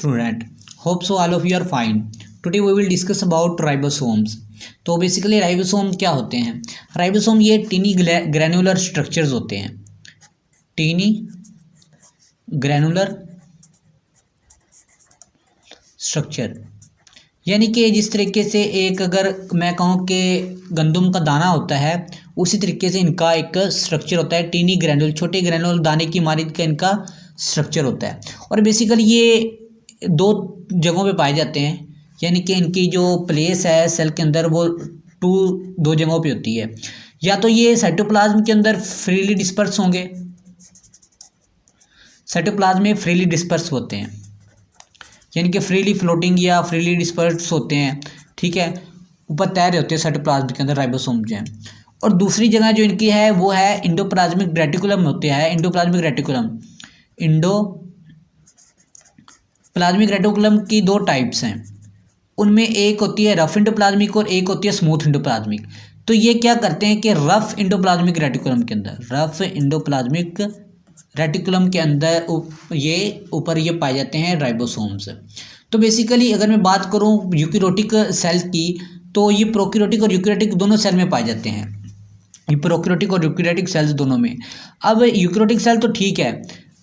student. Hope so all of you are fine. Today we will discuss about ribosomes. तो basically ribosome क्या होते हैं? Ribosome ये tiny granular structures होते हैं, टीनी ग्रैनुलर स्ट्रक्चर, यानी कि जिस तरीके से एक अगर मैं कहूँ कि गंदम का दाना होता है, उसी तरीके से इनका एक स्ट्रक्चर होता है, टीनी ग्रैनुल, छोटे ग्रैनुल दाने की मारिद का इनका स्ट्रक्चर होता है। और बेसिकली ये दो जगहों पे पाए जाते हैं, यानी कि इनकी जो प्लेस है सेल के अंदर वो दो जगहों पे होती है। या तो ये साइटोप्लाज्म के अंदर फ्रीली डिस्पर्स होंगे, साइटोप्लाज्म में फ्रीली डिस्पर्स होते हैं, यानी कि फ्रीली फ्लोटिंग या फ्रीली डिस्पर्स होते हैं, ठीक है, ऊपर तैर होते हैं साइटोप्लाज्म के अंदर राइबोसोम जो हैं। और दूसरी जगह जो इनकी है वो है इंडोप्लाज्मिक रेटिकुलम होते हैं, इंडोप्लाज्मिक रेटिकुलम। इंडोप्लाज्मिक रेटिकुलम की दो टाइप्स हैं, उनमें एक होती है रफ इंडोप्लाज्मिक और एक होती है स्मूथ इंडोप्लाज्मिक। तो ये क्या करते हैं कि रफ इंडोप्लाज्मिक रेटिकुलम के अंदर, रफ इंडोप्लाज्मिक रेटिकुलम के अंदर ये ऊपर ये पाए जाते हैं राइबोसोम्स। तो बेसिकली अगर मैं बात करूं यूकेरियोटिक सेल की, तो ये प्रोकैरियोटिक और यूकेरियोटिक दोनों सेल में पाए जाते हैं, ये प्रोकैरियोटिक और यूकेरियोटिक सेल्स दोनों में। अब यूकेरियोटिक सेल तो ठीक है,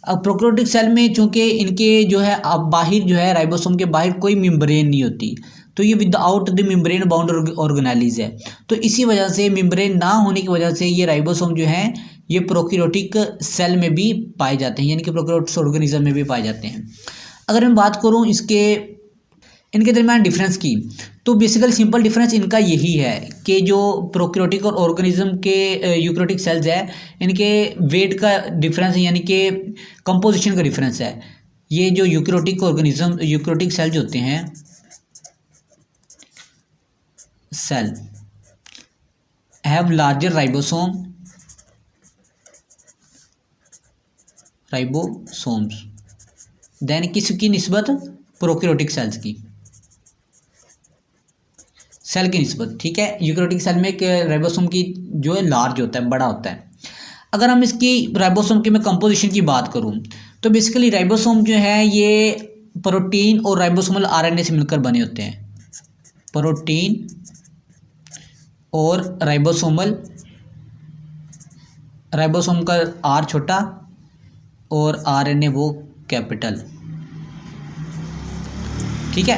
अब प्रोकैरियोटिक सेल में चूंकि इनके जो है अब बाहर जो है राइबोसोम के बाहर कोई मेम्ब्रेन नहीं होती, तो ये without the membrane bound organelles है। तो इसी वजह से मेम्ब्रेन ना होने की वजह से ये राइबोसोम जो है ये प्रोकैरियोटिक सेल में भी पाए जाते हैं, यानी कि प्रोकैरियोटिक ऑर्गेनिज्म में भी पाए जाते हैं। अगर मैं बात करूं इनके दरमियान डिफरेंस की, तो बेसिकली सिंपल डिफरेंस इनका यही है कि जो प्रोकैरियोटिक और ऑर्गेनिज्म के यूकेरियोटिक सेल्स है, इनके वेट का डिफरेंस है, यानी कि कंपोजिशन का डिफरेंस है। ये जो यूकेरियोटिक ऑर्गेनिज्म यूकेरियोटिक सेल जो होते हैं cell have larger ribosomes than किसकी निस्बत? प्रोकैरियोटिक सेल्स की, सेल की निस्बत, ठीक है। यूकेरियोटिक सेल में राइबोसोम की जो है लार्ज होता है, बड़ा होता है। अगर हम इसकी राइबोसोम की मैं कंपोजिशन की बात करूं, तो बेसिकली राइबोसोम जो है ये प्रोटीन और राइबोसोमल आरएनए से मिलकर बने होते हैं, प्रोटीन और राइबोसोम का आर छोटा और आरएनए वो कैपिटल, ठीक है।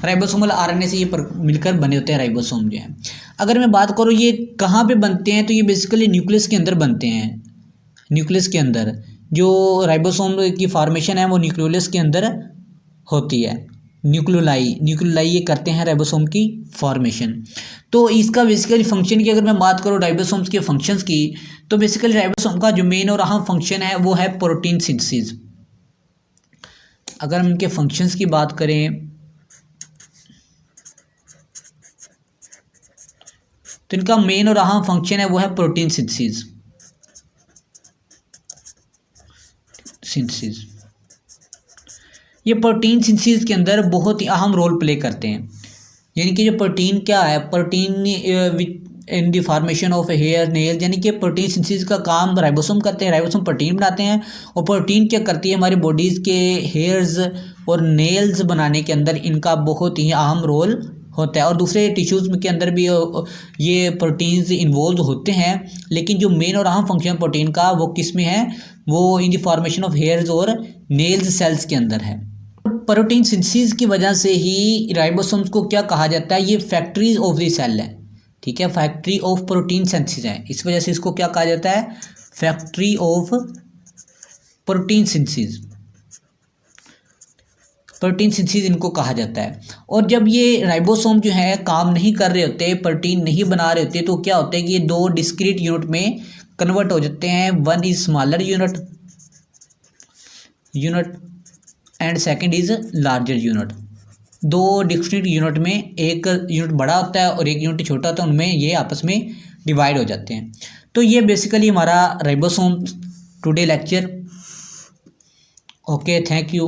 राइबोसोमल आरएनए से ये मिलकर बने होते हैं राइबोसोम जो है। अगर मैं बात करूँ ये कहाँ पे बनते हैं, तो ये बेसिकली न्यूक्लियस के अंदर बनते हैं। न्यूक्लियस के अंदर जो राइबोसोम की फॉर्मेशन है वो न्यूक्लियस के अंदर होती है, न्यूक्लियोलाई ये करते हैं राइबोसोम की फॉर्मेशन। तो इसका बेसिकली फंक्शन की अगर मैं बात करूँ राइबोसोम्स के फंक्शंस की, तो बेसिकली राइबोसोम का जो मेन और अहम फंक्शन है वो है प्रोटीन सिंथेसिस। अगर हम इनके फंक्शंस की बात करें तो इनका मेन और अहम फंक्शन है वो है प्रोटीन सिंथेसिस। ये प्रोटीन सिंथेसिस के अंदर बहुत ही अहम रोल प्ले करते हैं, यानी कि जो प्रोटीन क्या है, protein in the formation of hair nail, यानी कि प्रोटीन सिंथेसिस का काम राइबोसोम करते हैं, राइबोसोम प्रोटीन बनाते हैं। और प्रोटीन क्या करती है, हमारी बॉडीज़ के हेयर्स और नेल्स बनाने के अंदर इनका बहुत ही अहम रोल होता है। और दूसरे टिश्यूज़ के अंदर भी ये प्रोटीन्स इन्वॉल्व होते हैं, लेकिन जो मेन और अहम फंक्शन प्रोटीन का वो किस में है, वो इन द फॉर्मेशन ऑफ हेयर्स और नेल्स सेल्स के अंदर है। प्रोटीन सिंथेसिस की वजह से ही राइबोसोम्स को क्या कहा जाता है, ये फैक्ट्रीज ऑफ द सेल है, ठीक है, फैक्ट्री ऑफ प्रोटीन सिंथेसिस है। इस वजह से इसको क्या कहा जाता है, factory of protein synthesis, protein synthesis इनको कहा जाता है। और जब ये राइबोसोम जो है काम नहीं कर रहे होते, प्रोटीन नहीं बना रहे होते, तो क्या होता है कि ये दो डिस्क्रीट यूनिट में कन्वर्ट हो जाते हैं। One is smaller unit and second is larger unit. दो डिस्क्रीट यूनिट में एक यूनिट बड़ा होता है और एक यूनिट छोटा होता है, उनमें ये आपस में डिवाइड हो जाते हैं। तो ये बेसिकली हमारा ribosome today lecture. Okay, thank you.